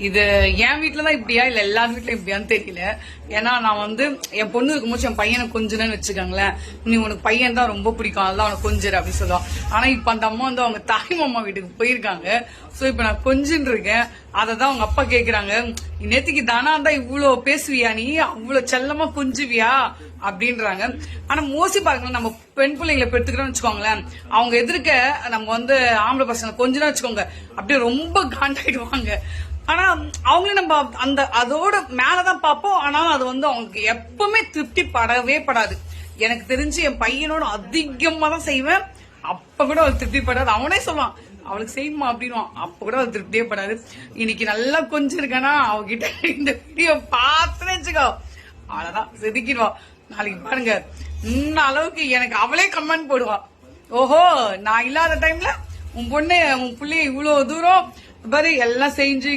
இது என் வீட்டுலதான் இப்படியா இல்ல எல்லார் வீட்லயும் இப்படியான்னு தெரியல. ஏன்னா நான் வந்து என் பொண்ணு இருக்கும்போது என் பையனை கொஞ்சணும்னு வச்சுக்கோங்களேன், நீ உனக்கு பையன் தான் ரொம்ப பிடிக்கும், அதுதான் அவனை கொஞ்சரு அப்படின்னு சொல்லுவான். ஆனா இப்ப அந்த அம்மா வந்து அவங்க தாய் மாமா வீட்டுக்கு போயிருக்காங்க. சோ இப்ப நான் கொஞ்சின்னு இருக்கேன். அததான் அவங்க அப்பா கேக்குறாங்க, நேத்துக்கு தானா இருந்தா இவ்வளவு பேசுவியா, நீ அவ்வளவு செல்லமா கொஞ்சுவியா அப்படின்றாங்க. ஆனா மோசி பாருங்களேன், நம்ம பெண் பிள்ளைங்களை பெற்றுக்கிறோம்னு வச்சுக்கோங்களேன், அவங்க எதிர்க்க நம்ம வந்து ஆம்பளை பசங்க கொஞ்சம் வச்சுக்கோங்க அப்படியே ரொம்ப காண்டாயிடுவாங்க. ஆனா அவங்களும் நம்ம அந்த அதோட மேலதான் பார்ப்போம். ஆனாலும் அது வந்து அவங்களுக்கு எப்பவுமே திருப்தி படவே படாது. எனக்கு தெரிஞ்சு என் பையனோட அதிகமா தான் செய்வேன். அப்ப கூட அவளுக்கு திருப்தி படாது. அவனே சொல்லுவான் அவளுக்கு செய்யுமா அப்படின்னு, அப்ப கூட அவளுக்கு திருப்தியே படாது. இன்னைக்கு நல்லா கொஞ்சம் இருக்கனா அவகிட்ட இந்த வீடியோ பார்த்துன்னு வச்சுக்கோ, அவ்வளவுதான் செதுக்கிடுவா. நாளைக்கு பாருங்க இந்த அளவுக்கு எனக்கு அவளே கமெண்ட் போடுவா, ஓஹோ நான் இல்லாத டைம்ல உன் பொண்ணு உன் பிள்ளைய இவ்வளவு தூரம் பாரு எல்லாம் செஞ்சு